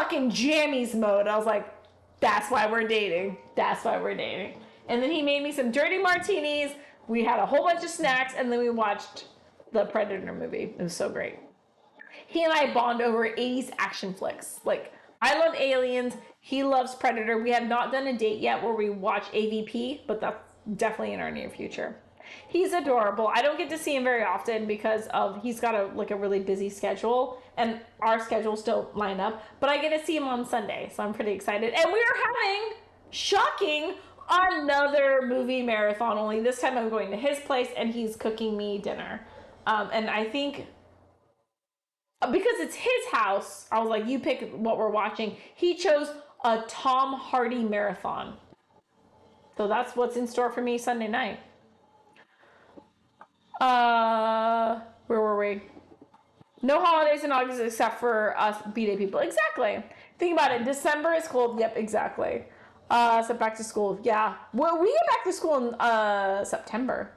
stuck in jammies mode. I was like, that's why we're dating. That's why we're dating. And then he made me some dirty martinis. We had a whole bunch of snacks, and then we watched the Predator movie. It was so great. He and I bond over 80s action flicks. Like, I love Aliens. He loves Predator. We have not done a date yet where we watch AVP, but that's definitely in our near future. He's adorable. I don't get to see him very often because he's got a really busy schedule, and our schedules don't line up, but I get to see him on Sunday, so I'm pretty excited. And we are having, shocking, another movie marathon, only this time I'm going to his place and he's cooking me dinner. And I think because it's his house, I was like, you pick what we're watching. He chose a Tom Hardy marathon. So that's what's in store for me Sunday night. Where were we? No holidays in August except for us B-Day people. Exactly. Think about it. December is cold. Yep, exactly. So back to school. Yeah. Well, we get back to school in September.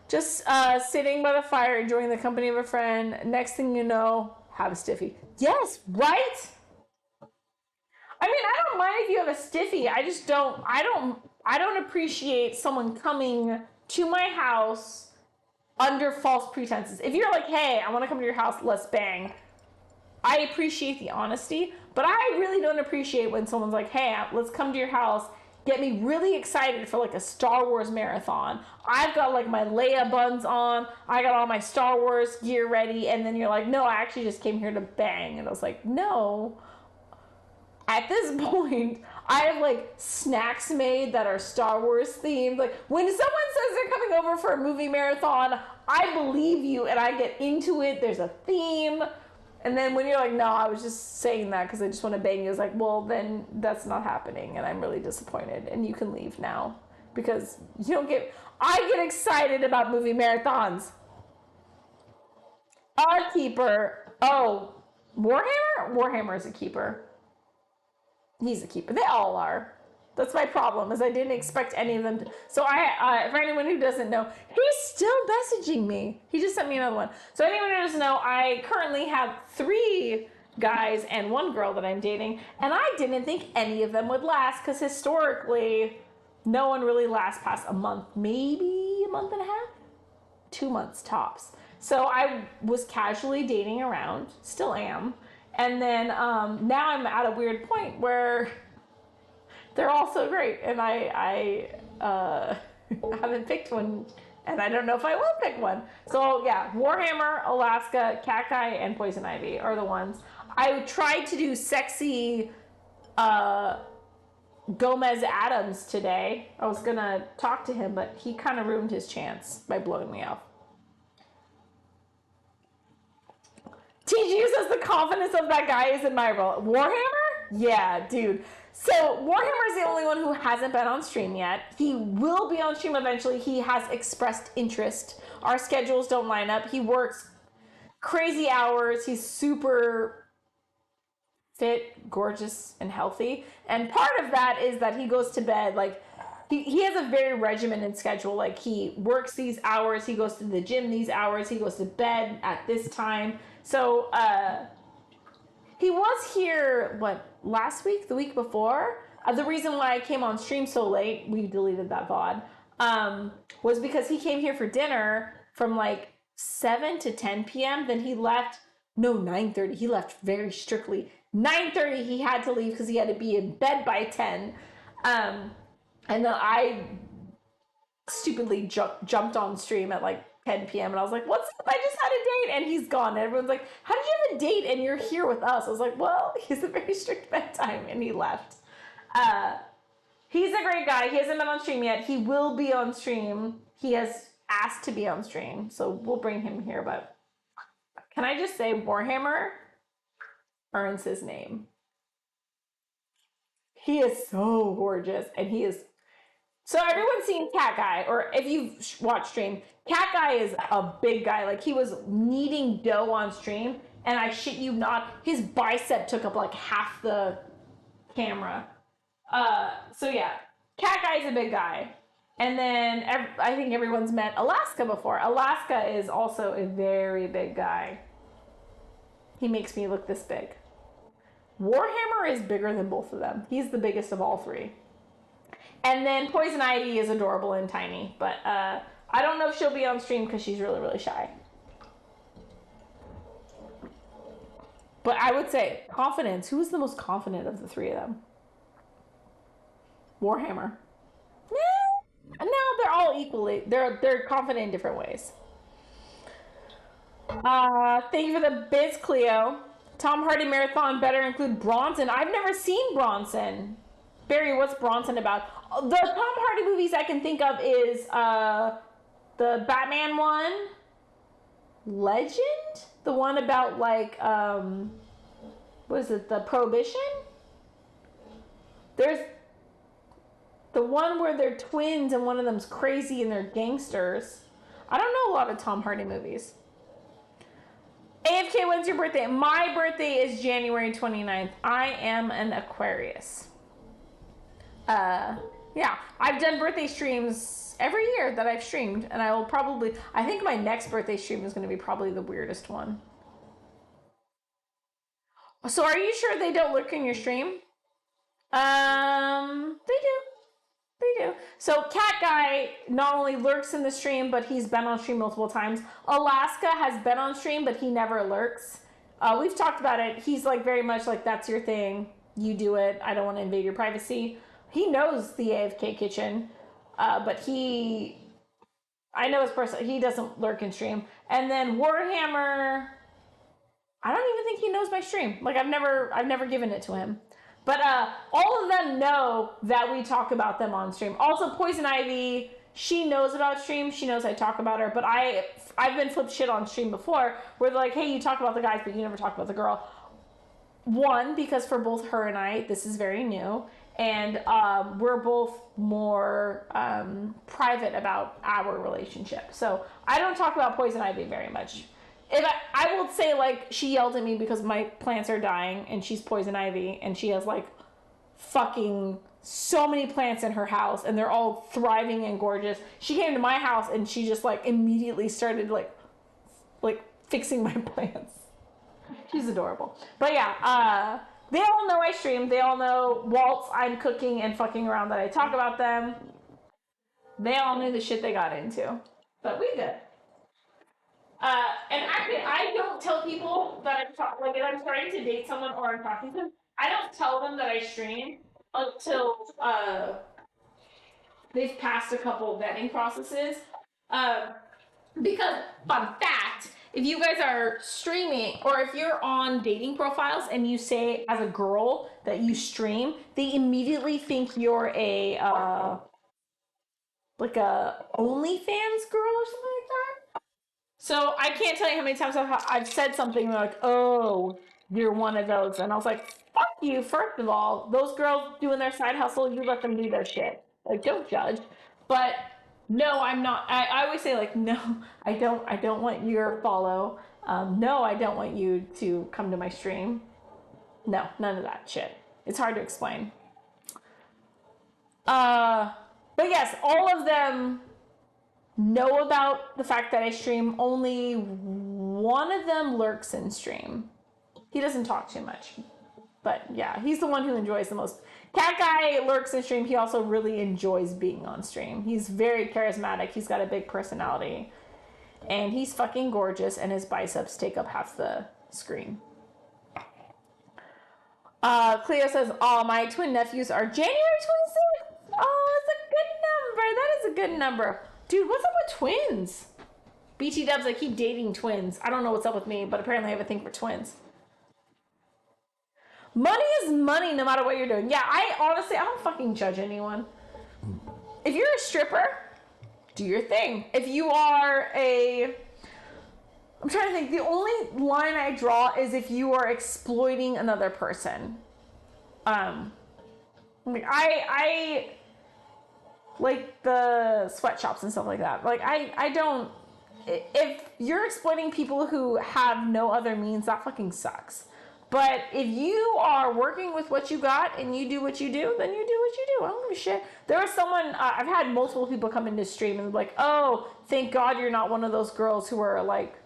Just sitting by the fire, enjoying the company of a friend. Next thing you know, have a stiffy. Yes, right? I mean, I don't mind if you have a stiffy. I just don't, I don't appreciate someone coming to my house under false pretenses. If you're like, hey, I want to come to your house, let's bang. I appreciate the honesty, but I really don't appreciate when someone's like, hey, let's come to your house, get me really excited for like a Star Wars marathon. I've got like my Leia buns on, I got all my Star Wars gear ready, and then you're like, no, I actually just came here to bang. And I was like, no. At this point, I have like snacks made that are Star Wars themed. Like when someone says they're coming over for a movie marathon, I believe you and I get into it. There's a theme. And then when you're like, no, I was just saying that because I just want to bang you, it's like, well, then that's not happening. And I'm really disappointed. And you can leave now because you don't get, I get excited about movie marathons. Our keeper, oh, Warhammer? Warhammer is a keeper. He's a keeper. They all are. That's my problem, is I didn't expect any of them to. So for anyone who doesn't know, he's still messaging me. He just sent me another one. So anyone who doesn't know, I currently have 3 guys and 1 girl that I'm dating, and I didn't think any of them would last, because historically, no one really lasts past a month, maybe a month and a half, 2 months tops. So I was casually dating around, still am. And then now I'm at a weird point where they're all so great, and I haven't picked one, and I don't know if I will pick one. So yeah, Warhammer, Alaska, Cacti, and Poison Ivy are the ones. I tried to do sexy Gomez Adams today. I was gonna talk to him, but he kind of ruined his chance by blowing me off. TG says the confidence of that guy is in my role. Warhammer? Yeah, dude. So Warhammer is the only one who hasn't been on stream yet. He will be on stream eventually. He has expressed interest. Our schedules don't line up. He works crazy hours. He's super fit, gorgeous, and healthy. And part of that is that he goes to bed like he has a very regimented schedule. Like he works these hours, he goes to the gym these hours, he goes to bed at this time. So he was here, last week, the week before? The reason why I came on stream so late, we deleted that VOD, was because he came here for dinner from like 7 to 10 p.m. Then he left, 9:30. He left very strictly. 9:30 he had to leave because he had to be in bed by 10. And then I stupidly jumped on stream at like 10 p.m. and I was like, what's up? I just had a date, and he's gone. And everyone's like, how did you have a date and you're here with us? I was like, well, he's a very strict bedtime, and he left. He's a great guy. He hasn't been on stream yet. He will be on stream. He has asked to be on stream, so we'll bring him here. But can I just say, Warhammer earns his name. He is so gorgeous, and he is. So everyone's seen Cat Guy, or if you've watched stream, Cat Guy is a big guy. Like he was kneading dough on stream, and I shit you not, his bicep took up like half the camera. So yeah, Cat Guy is a big guy. And then I think everyone's met Alaska before. Alaska is also a very big guy. He makes me look this big. Warhammer is bigger than both of them. He's the biggest of all three. And then Poison Ivy is adorable and tiny, but I don't know if she'll be on stream because she's really, really shy. But I would say confidence. Who is the most confident of the three of them? Warhammer. No, they're all equally. They're confident in different ways. Thank you for the bits, Cleo. Tom Hardy marathon better include Bronson. I've never seen Bronson. Barry, what's Bronson about? The Tom Hardy movies I can think of is the Batman one, Legend, the one about like what is it? The Prohibition. There's the one where they're twins and one of them's crazy and they're gangsters. I don't know a lot of Tom Hardy movies. AFK, when's your birthday? My birthday is January 29th. I am an Aquarius. Yeah, I've done birthday streams every year that I've streamed, and I think my next birthday stream is going to be probably the weirdest one. So are you sure they don't lurk in your stream? They do. So Cat Guy not only lurks in the stream, but he's been on stream multiple times. Alaska has been on stream, but he never lurks. We've talked about it. He's like very much like, that's your thing. You do it. I don't want to invade your privacy. He knows the AFK kitchen, but I know his person. He doesn't lurk in stream. And then Warhammer, I don't even think he knows my stream. Like I've never given it to him. But all of them know that we talk about them on stream. Also, Poison Ivy, she knows about stream. She knows I talk about her. But I've been flipped shit on stream before where they're like, hey, you talk about the guys, but you never talk about the girl. One, because for both her and I, this is very new. And we're both more private about our relationship. So I don't talk about Poison Ivy very much. If I will say, like, she yelled at me because my plants are dying and she's Poison Ivy and she has, like, fucking so many plants in her house and they're all thriving and gorgeous. She came to my house and she just, like, immediately started, like fixing my plants. She's adorable. But, yeah, they all know I stream. They all know whilst I'm cooking and fucking around that I talk about them. They all knew the shit they got into. But we good. And actually, I don't tell people that if I'm starting to date someone or I'm talking to them, I don't tell them that I stream until they've passed a couple vetting processes. Because, fun fact, if you guys are streaming or if you're on dating profiles and you say as a girl that you stream, they immediately think you're a OnlyFans girl or something like that. So I can't tell you how many times I've said something like, oh, you're one of those. And I was like, fuck you, first of all. Those girls doing their side hustle, you let them do their shit. Like, don't judge. But no, I'm not. I always say, like, no, I don't want your follow. No, I don't want you to come to my stream. No, none of that shit. It's hard to explain. But yes, all of them know about the fact that I stream. Only one of them lurks in stream. He doesn't talk too much. But yeah, he's the one who enjoys the most. Cat Guy lurks in stream. He also really enjoys being on stream. He's very charismatic. He's got a big personality. And he's fucking gorgeous and his biceps take up half the screen. Cleo says, oh, my twin nephews are January 26th. Oh, that's a good number. That is a good number. Dude, what's up with twins? BT Dubs, I keep dating twins. I don't know what's up with me, but apparently I have a thing for twins. Money is money no matter what you're doing. Yeah, I don't fucking judge anyone. If you're a stripper, do your thing. If you are I'm trying to think. The only line I draw is if you are exploiting another person. I like the sweatshops and stuff like that. Like, I don't... If you're exploiting people who have no other means, that fucking sucks. But if you are working with what you got and you do what you do, then you do what you do. I don't give a shit. There was someone... I've had multiple people come into stream and be like, oh, thank God you're not one of those girls who are, like,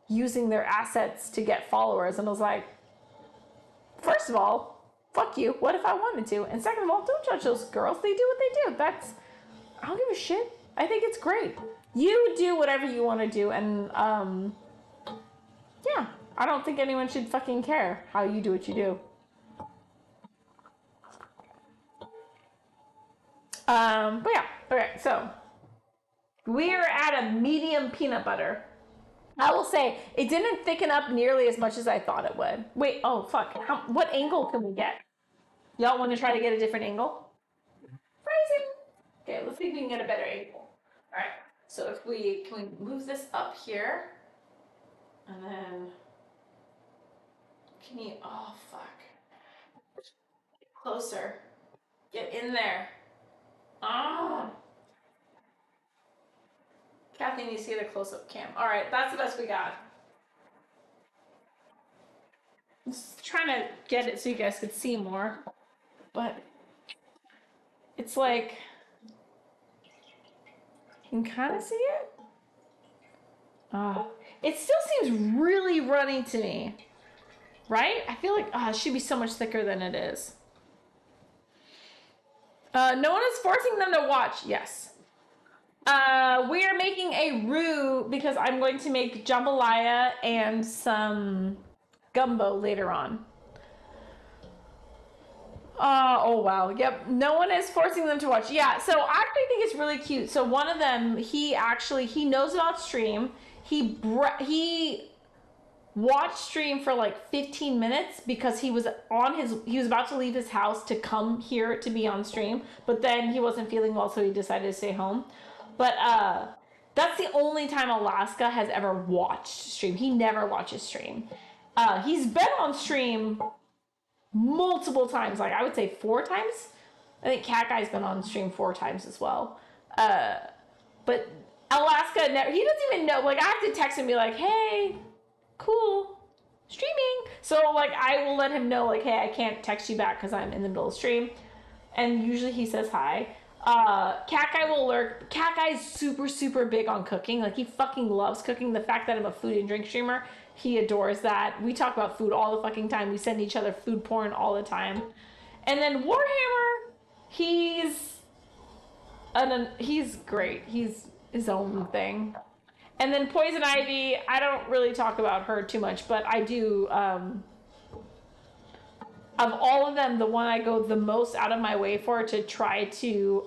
using their assets to get followers. And I was like, first of all, fuck you. What if I wanted to? And second of all, don't judge those girls. They do what they do. I don't give a shit. I think it's great. You do whatever you want to do, and yeah, I don't think anyone should fucking care how you do what you do. But yeah, okay, so we're at a medium peanut butter. I will say, it didn't thicken up nearly as much as I thought it would. Wait, oh fuck, what angle can we get? Y'all want to try to get a different angle? Phrasing. Okay, let's see if we can get a better angle. All right, so can we move this up here? And then, oh fuck. Closer. Get in there. Ah. Kathy needs to get a close-up cam. All right, that's the best we got. Just trying to get it so you guys could see more, but it's like, you can kind of see it. It still seems really runny to me, right? I feel like it should be so much thicker than it is. No one is forcing them to watch. Yes. We are making a roux because I'm going to make jambalaya and some gumbo later on. Oh wow. Yep. No one is forcing them to watch. Yeah. So I actually think it's really cute. So one of them, he knows about stream. He watched stream for like 15 minutes because he was about to leave his house to come here to be on stream, but then he wasn't feeling well, so he decided to stay home. But that's the only time Alaska has ever watched stream. He never watches stream. He's been on stream multiple times, like I would say 4 times. I think Cat Guy's been on stream 4 times as well. But Alaska, he doesn't even know. Like, I have to text him and be like, hey, cool, streaming. So like I will let him know, like, hey, I can't text you back because I'm in the middle of stream. And usually he says hi. Cat Guy will lurk. Cat Guy is super, super big on cooking. Like, he fucking loves cooking. The fact that I'm a food and drink streamer, he adores that. We talk about food all the fucking time. We send each other food porn all the time. And then Warhammer, he's great. He's his own thing. And then Poison Ivy, I don't really talk about her too much, but I do, of all of them, the one I go the most out of my way for to try to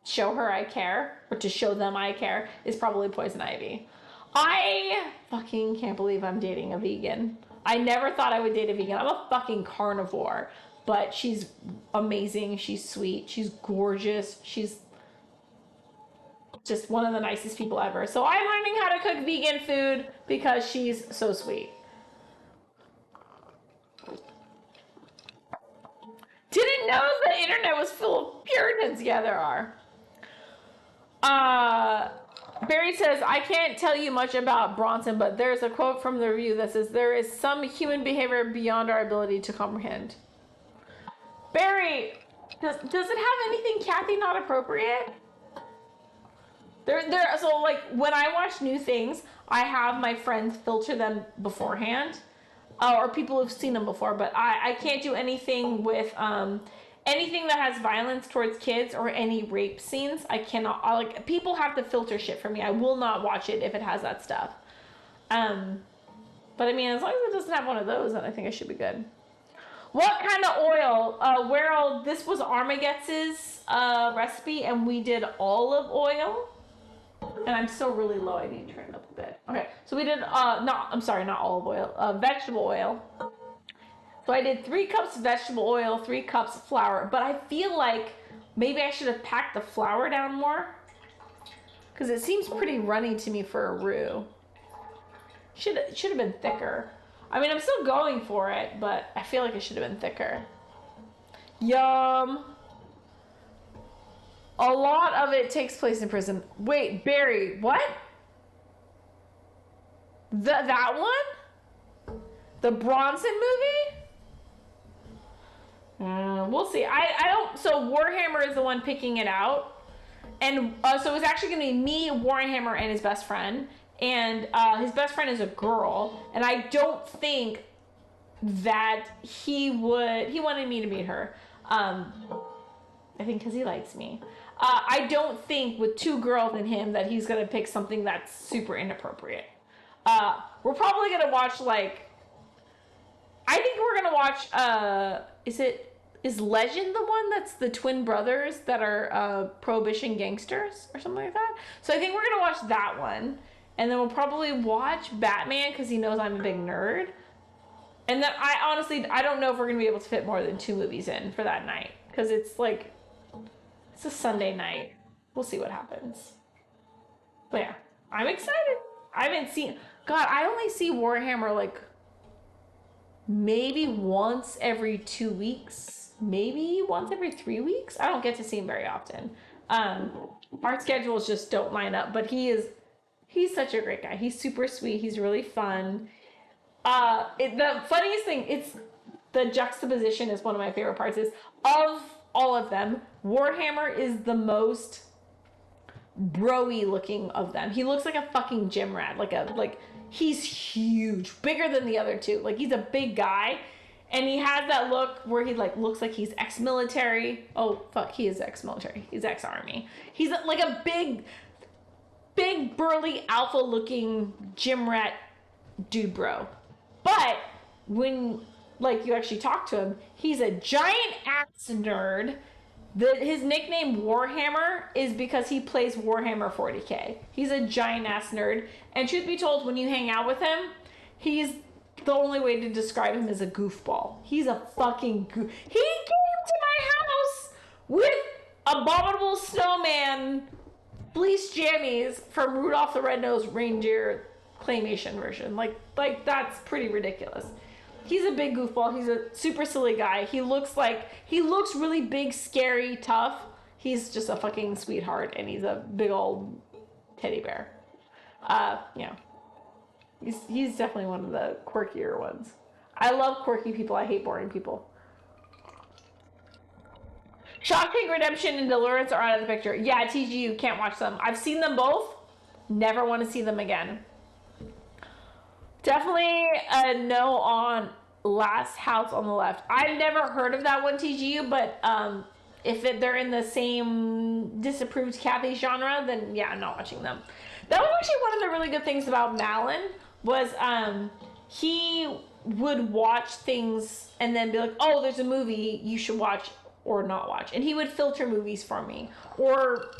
show her I care, or to show them I care, is probably Poison Ivy. I fucking can't believe I'm dating a vegan. I never thought I would date a vegan. I'm a fucking carnivore, but she's amazing. She's sweet. She's gorgeous. She's just one of the nicest people ever. So I'm learning how to cook vegan food because she's so sweet. Didn't know the internet was full of Puritans. Yeah, there are. Barry says, I can't tell you much about Bronson, but there's a quote from the review that says, there is some human behavior beyond our ability to comprehend. Barry, does it have anything Kathy not appropriate? So like when I watch new things, I have my friends filter them beforehand, or people who've seen them before, but I can't do anything with anything that has violence towards kids or any rape scenes. I cannot, like, people have to filter shit for me. I will not watch it if it has that stuff. But I mean, as long as it doesn't have one of those, then I think I should be good. What kind of oil? This was Armagette's recipe, and we did olive oil. And I'm still really low. I need to turn it up a bit. Okay, so we did, not olive oil, vegetable oil. So I did 3 cups vegetable oil, 3 cups flour. But I feel like maybe I should have packed the flour down more, because it seems pretty runny to me for a roux. Should have been thicker. I mean, I'm still going for it, but I feel like it should have been thicker. Yum. A lot of it takes place in prison. Wait, Barry, what? That one? The Bronson movie? We'll see. I don't. So Warhammer is the one picking it out, and so it's actually gonna be me, Warhammer, and his best friend. And his best friend is a girl, and I don't think that he wanted me to meet her. I think because he likes me. I don't think with 2 girls and him that he's gonna pick something that's super inappropriate. We're probably gonna watch I think we're gonna watch. Is Legend the one that's the twin brothers that are prohibition gangsters or something like that? So I think we're gonna watch that one, and then we'll probably watch Batman because he knows I'm a big nerd. And then I don't know if we're gonna be able to fit more than 2 movies in for that night because it's a Sunday night. We'll see what happens. But yeah, I'm excited. I haven't seen. God, I only see Warhammer maybe once every 2 weeks, maybe once every 3 weeks. I don't get to see him very often. Our schedules just don't line up, but he's such a great guy. He's super sweet. He's really fun. The funniest thing, it's the juxtaposition is one of my favorite parts, is of all of them, Warhammer is the most bro-y looking of them. He looks like a fucking gym rat. He's huge, bigger than the other 2. He's a big guy, and he has that look where he looks like he's ex-military. Oh fuck, he is ex-military. He's ex-army. He's a big burly alpha looking gym rat dude bro. But when you actually talk to him, he's a giant ass nerd. His nickname Warhammer is because he plays Warhammer 40k. He's a giant ass nerd. And truth be told, when you hang out with him, he's the only way to describe him is a goofball. He's a fucking goof. He came to my house with Abominable Snowman fleece jammies from Rudolph the Red-Nosed Reindeer claymation version. That's pretty ridiculous. He's a big goofball. He's a super silly guy. He looks really big, scary, tough. He's just a fucking sweetheart, and he's a big old teddy bear. He's definitely one of the quirkier ones. I love quirky people. I hate boring people. Shawshank Redemption and Deliverance are out of the picture. Yeah, TGU, can't watch them. I've seen them both. Never want to see them again. Definitely a no on Last House on the Left. I've never heard of that one, TGU, but if they're in the same disapproved Kathy genre, then yeah, I'm not watching them. That was actually one of the really good things about Malin, was he would watch things and then be like, oh, there's a movie you should watch or not watch. And he would filter movies for me. Or...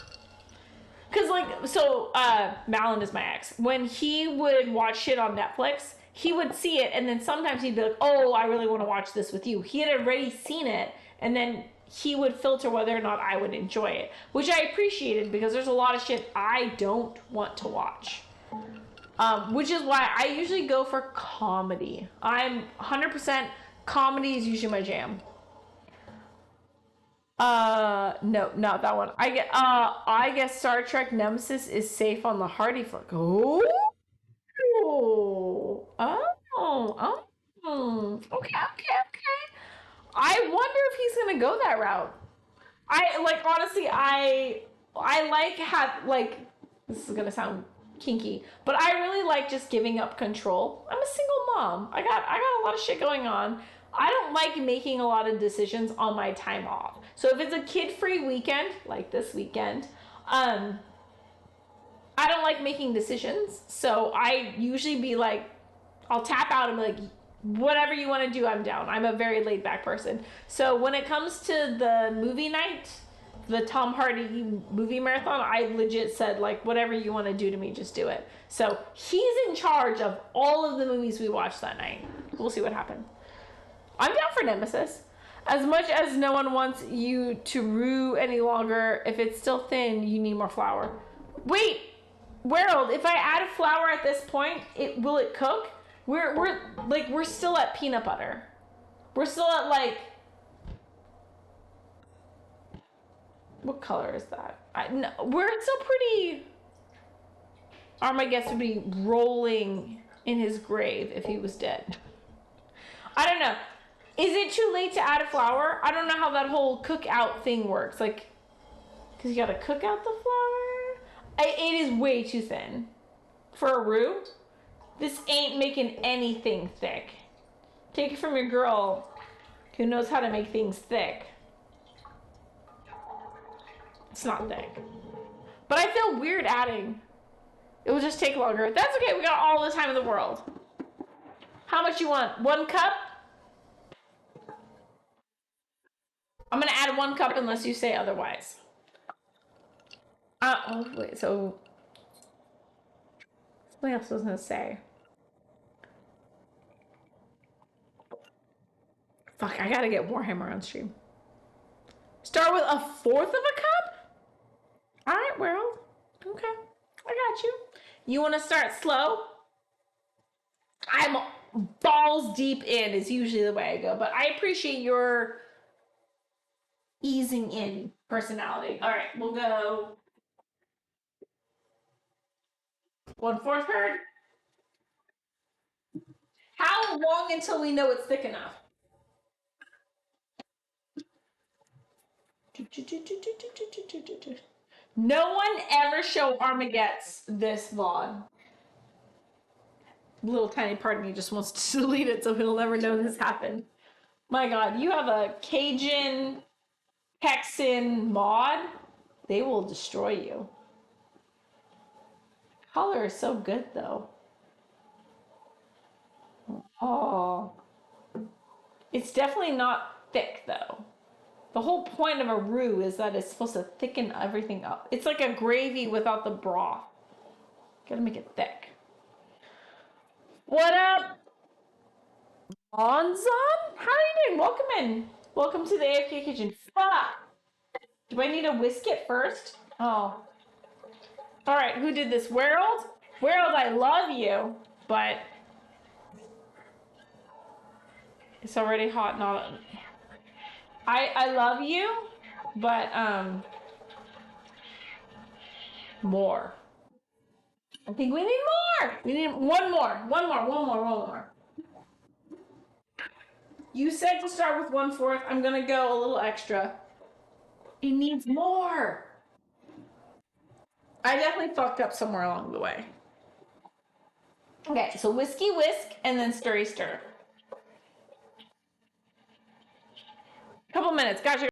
Malin is my ex. When he would watch shit on Netflix, he would see it, and then sometimes he'd be like, oh, I really want to watch this with you. He had already seen it, and then he would filter whether or not I would enjoy it, which I appreciated because there's a lot of shit I don't want to watch. Which is why I usually go for comedy. I'm 100% comedy is usually my jam. No, not that one. I guess Star Trek Nemesis is safe on the Hardy flick. Oh, okay. I wonder if he's gonna go that route. Honestly, I this is gonna sound kinky, but I really like just giving up control. I'm a single mom. I got a lot of shit going on. I don't like making a lot of decisions on my time off. So if it's a kid-free weekend, like this weekend, I don't like making decisions. So I usually be like, I'll tap out and be like, whatever you want to do, I'm down. I'm a very laid-back person. So when it comes to the movie night, the Tom Hardy movie marathon, I legit said, whatever you want to do to me, just do it. So he's in charge of all of the movies we watched that night. We'll see what happens. I'm down for Nemesis. As much as no one wants you to roux any longer, if it's still thin, you need more flour. Wait, World, if I add flour at this point, will it cook? We're still at peanut butter. We're still at what color is that? We're still pretty. Armageddon would be rolling in his grave if he was dead. I don't know. Is it too late to add a flour? I don't know how that whole cook-out thing works. Because you gotta cook out the flour? It is way too thin. For a roux, this ain't making anything thick. Take it from your girl who knows how to make things thick. It's not thick. But I feel weird adding. It will just take longer. That's okay. We got all the time in the world. How much you want? 1 cup? I'm going to add 1 cup unless you say otherwise. Oh, wait. So, something else I was going to say. Fuck, I got to get Warhammer on stream. Start with 1/4 of a cup? All right, world. Okay. I got you. You want to start slow? I'm balls deep in is usually the way I go, but I appreciate your easing in personality. All right, we'll go 1/4 curd. How long until we know it's thick enough? No one ever show Armageddon's this vlog. Little tiny part of me just wants to delete it so he'll never know this happened. My God, you have a Cajun Texan mod, they will destroy you. Color is so good though. Oh, it's definitely not thick though. The whole point of a roux is that it's supposed to thicken everything up. It's like a gravy without the broth. Gotta make it thick. What up, Monzon? How are you doing? Welcome in. Welcome to the AFK kitchen. Fuck. Do I need to whisk it first? Oh. All right, who did this? World? World, I love you, but it's already hot. Not. I love you, but more. I think we need more. We need one more. You said to start with 1/4. I'm gonna go a little extra. It needs more. I definitely fucked up somewhere along the way. Okay, so whiskey whisk and then stirry stir. Couple minutes. Gotcha.